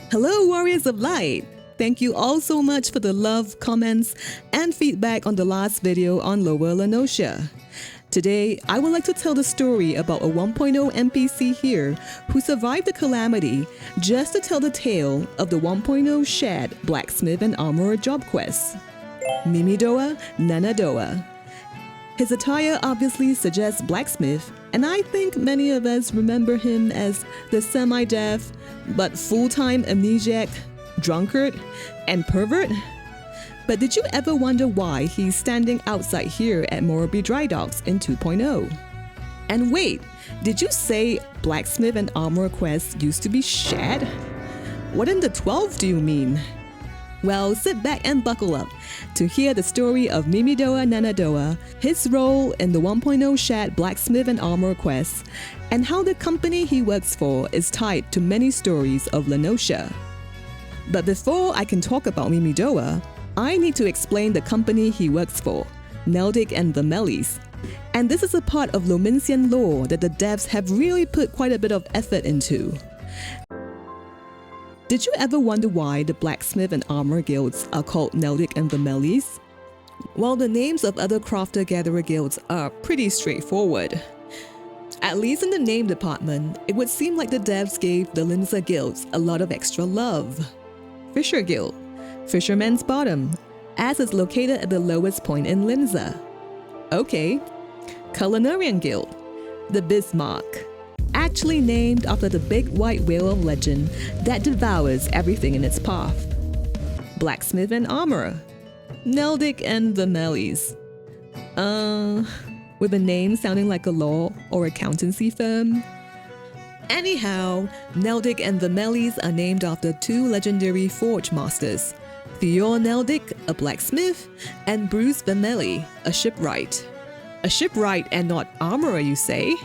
Hello, Warriors of Light! Thank you all so much for the love, comments, and feedback on the last video on Lower Noscea. Today, I would like to tell the story about a 1.0 NPC here who survived the calamity just to tell the tale of the 1.0 shared Blacksmith and Armorer job quest. Mimidoa Nanadoa. His attire obviously suggests blacksmith, and I think many of us remember him as the semi-deaf but full-time amnesiac, drunkard, and pervert. But did you ever wonder why he's standing outside here at Moraby Drydocks in 2.0? And wait, did you say Blacksmith and Armorer quests used to be shared? What in the 12 do you mean? Well, sit back and buckle up to hear the story of Mimidoa Nanadoa, his role in the 1.0 shared Blacksmith and Armorer quests, and how the company he works for is tied to many stories of Noscea. But before I can talk about Mimidoa, I need to explain the company he works for, Naldiq Vymelli. And this is a part of Lominsan lore that the devs have really put quite a bit of effort into. Did you ever wonder why the Blacksmith and Armorer guilds are called Naldiq Vymelli? Well, the names of other crafter-gatherer guilds are pretty straightforward. At least in the name department, it would seem like the devs gave the Limsa guilds a lot of extra love. Fisher Guild, Fisherman's Bottom, as it's located at the lowest point in Limsa. Okay. Culinarian Guild, the Bismarck, actually named after the big white whale of legend that devours everything in its path. Blacksmith and Armorer, Naldiq Vymelli. With a name sounding like a law or accountancy firm. Anyhow, Naldiq Vymelli are named after two legendary forgemasters, Theor Naldiq, a blacksmith, and Brass Vymelli, a shipwright. A shipwright and not armorer, you say?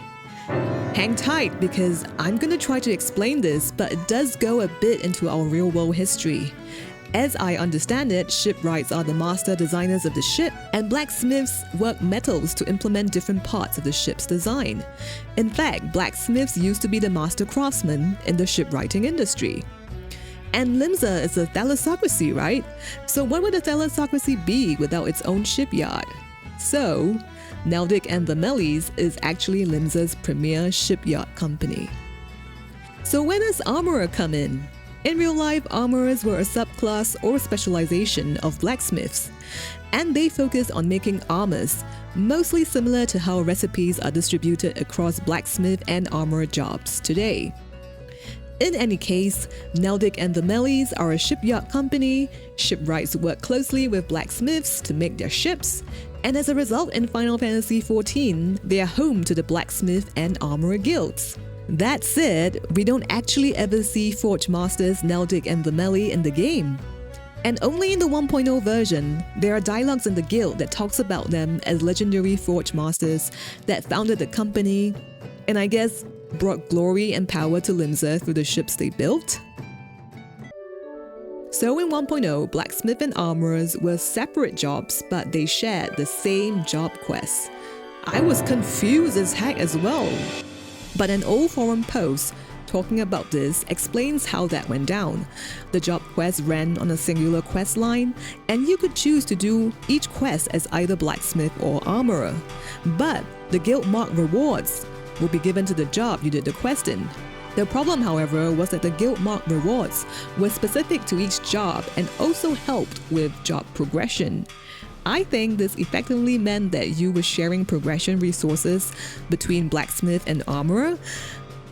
Hang tight because I'm gonna try to explain this, but it does go a bit into our real-world history. As I understand it, shipwrights are the master designers of the ship, and blacksmiths work metals to implement different parts of the ship's design. In fact, blacksmiths used to be the master craftsmen in the shipwrighting industry. And Limsa is a thalassocracy, right? So what would a thalassocracy be without its own shipyard? So, Naldiq Vymelli is actually Limsa's premier shipyard company. So when does Armorer come in? In real life, armorers were a subclass or specialization of blacksmiths, and they focus on making armors, mostly similar to how recipes are distributed across blacksmith and armorer jobs today. In any case, Naldiq Vymelli are a shipyard company. Shipwrights work closely with blacksmiths to make their ships, and as a result in Final Fantasy XIV, they are home to the blacksmith and armorer guilds. That said, we don't actually ever see forgemasters Naldiq Vymelli in the game. And only in the 1.0 version, there are dialogues in the guild that talks about them as legendary forgemasters that founded the company, and I guess brought glory and power to Limsa through the ships they built. So in 1.0, blacksmith and armorers were separate jobs, but they shared the same job quest. I was confused as heck as well. But an old forum post talking about this explains how that went down. The job quest ran on a singular quest line, and you could choose to do each quest as either blacksmith or armorer. But the guild mark rewards will be given to the job you did the quest in. The problem, however, was that the guild mark rewards were specific to each job and also helped with job progression. I think this effectively meant that you were sharing progression resources between blacksmith and armorer,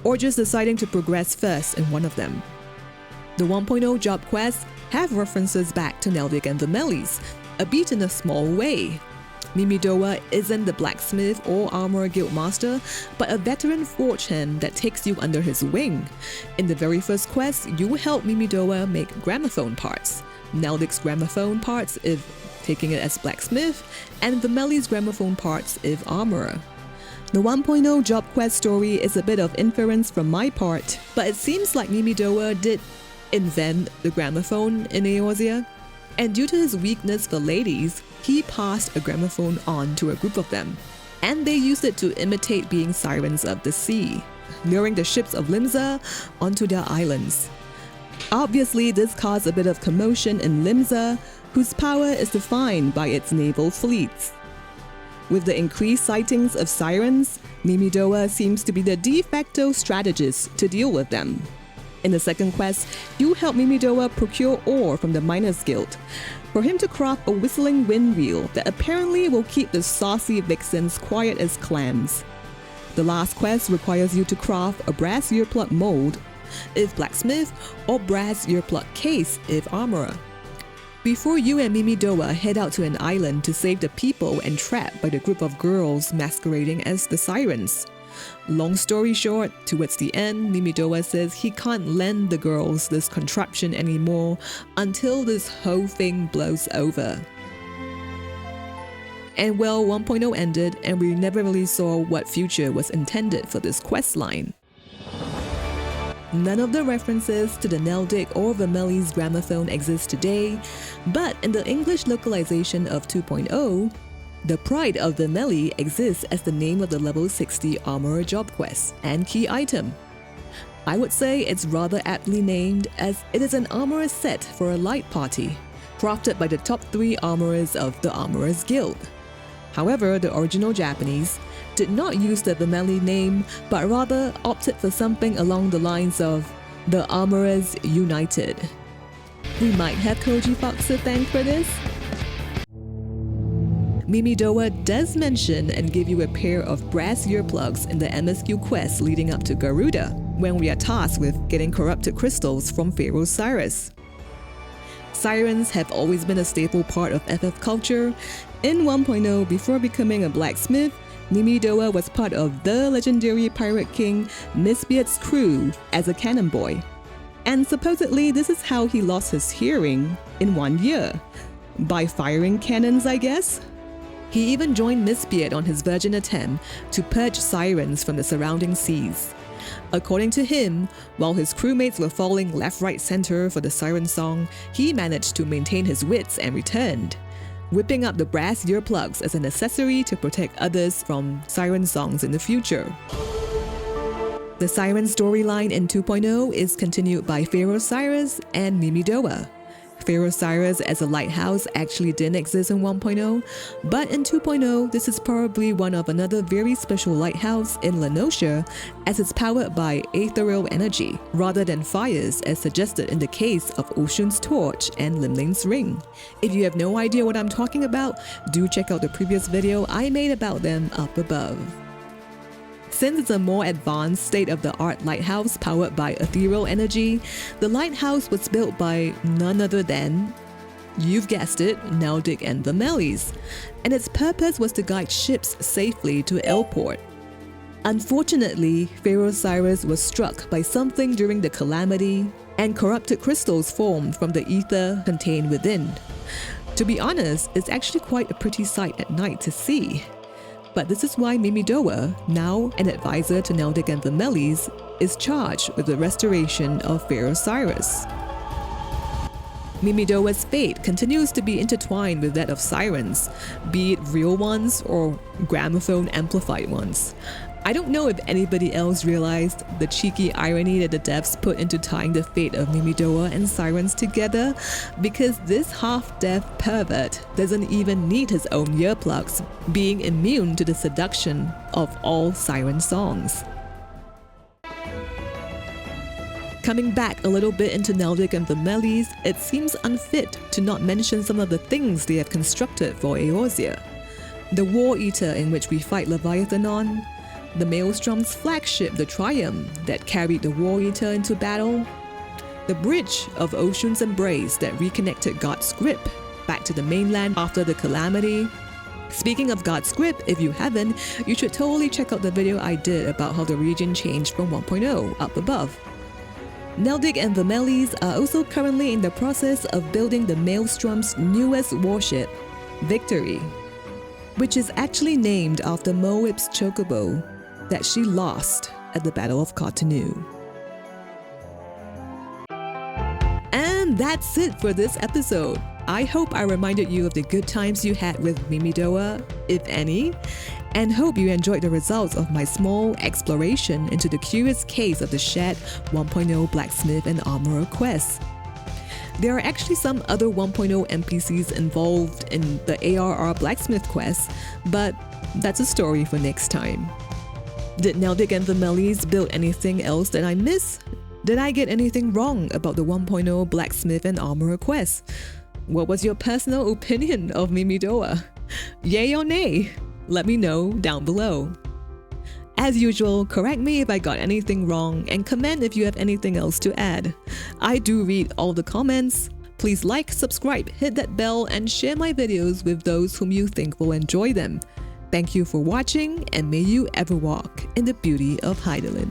or just deciding to progress first in one of them. The 1.0 job quests have references back to Naldiq Vymelli, albeit in a small way. Mimidoa isn't the blacksmith or armorer guild master, but a veteran forgehand that takes you under his wing. In the very first quest, you help Mimidoa make gramophone parts. Naldiq's gramophone parts if taking it as blacksmith, and Vymelli's gramophone parts if armorer. The 1.0 job quest story is a bit of inference from my part, but it seems like Mimidoa did invent the gramophone in Eorzea, and due to his weakness for ladies, he passed a gramophone on to a group of them, and they used it to imitate being sirens of the sea, luring the ships of Limsa onto their islands. Obviously, this caused a bit of commotion in Limsa, whose power is defined by its naval fleets. With the increased sightings of sirens, Mimidoa seems to be the de facto strategist to deal with them. In the second quest, you help Mimidoa procure ore from the Miners Guild for him to craft a whistling wind wheel that apparently will keep the saucy vixens quiet as clams. The last quest requires you to craft a brass earplug mold if blacksmith or brass earplug case if armorer. Before you and Mimidoa head out to an island to save the people entrapped by the group of girls masquerading as the sirens. Long story short, towards the end, Mimidoa says he can't lend the girls this contraption anymore until this whole thing blows over. And well, 1.0 ended and we never really saw what future was intended for this questline. None of the references to the Naldiq or Vymelli's gramophone exist today, but in the English localization of 2.0, the Pride of Vymelli exists as the name of the level 60 armorer job quest and key item. I would say it's rather aptly named as it is an armorer set for a light party, crafted by the top 3 armorers of the Armorers Guild. However, the original Japanese did not use the Vymelli name, but rather opted for something along the lines of the Armorers United. We might have Koji Fox to thank for this. Mimidoa does mention and give you a pair of brass earplugs in the MSQ quest leading up to Garuda, when we are tasked with getting corrupted crystals from Pharos Sirius. Sirens have always been a staple part of FF culture. In 1.0, before becoming a blacksmith, Mimidoa was part of the legendary pirate king Mistbeard's crew as a cannon boy. And supposedly this is how he lost his hearing in 1 year. By firing cannons, I guess? He even joined Mistbeard on his virgin attempt to purge sirens from the surrounding seas. According to him, while his crewmates were falling left, right, center for the siren song, he managed to maintain his wits and returned, whipping up the brass earplugs as an accessory to protect others from siren songs in the future. The siren storyline in 2.0 is continued by Pharos Sirius and Mimidoa. Pharos Sirius as a lighthouse actually didn't exist in 1.0, but in 2.0 this is probably one of another very special lighthouse in Noscea, as it's powered by ethereal energy rather than fires as suggested in the case of Ocean's Torch and Limling's Ring. If you have no idea what I'm talking about, do check out the previous video I made about them up above. Since it's a more advanced state-of-the-art lighthouse powered by ethereal energy, the lighthouse was built by none other than, you've guessed it, Naldiq and Vymelli's, and its purpose was to guide ships safely to Elport. Unfortunately, Pharos Sirius was struck by something during the calamity, and corrupted crystals formed from the ether contained within. To be honest, it's actually quite a pretty sight at night to see. But this is why Mimidoa, now an advisor to Naldiq and Vymelli's, is charged with the restoration of Pharos Sirius. Mimidoa's fate continues to be intertwined with that of sirens, be it real ones or gramophone amplified ones. I don't know if anybody else realized the cheeky irony that the devs put into tying the fate of Mimidoa and sirens together, because this half-deaf pervert doesn't even need his own earplugs, being immune to the seduction of all siren songs. Coming back a little bit into Naldiq and Vymelli's, it seems unfit to not mention some of the things they have constructed for Eorzea. The War Eater in which we fight Leviathan on, the Maelstrom's flagship, the Triumph, that carried the War Eater into battle, the bridge of Ocean's Embrace that reconnected God's Grip back to the mainland after the calamity. Speaking of God's Grip, if you haven't, you should totally check out the video I did about how the region changed from 1.0 up above. Naldiq and Vymelli's are also currently in the process of building the Maelstrom's newest warship, Victory, which is actually named after Merlywyb's chocobo that she lost at the Battle of Cotonou. And that's it for this episode. I hope I reminded you of the good times you had with Mimidoa, if any, and hope you enjoyed the results of my small exploration into the curious case of the shared 1.0 Blacksmith and Armorer quest. There are actually some other 1.0 NPCs involved in the ARR Blacksmith quest, but that's a story for next time. Did Naldiq and Vymelli build anything else that I missed? Did I get anything wrong about the 1.0 Blacksmith and Armorer quest? What was your personal opinion of Mimidoa? Yay or nay? Let me know down below. As usual, correct me if I got anything wrong and comment if you have anything else to add. I do read all the comments. Please like, subscribe, hit that bell, and share my videos with those whom you think will enjoy them. Thank you for watching, and may you ever walk in the beauty of Hydaelyn.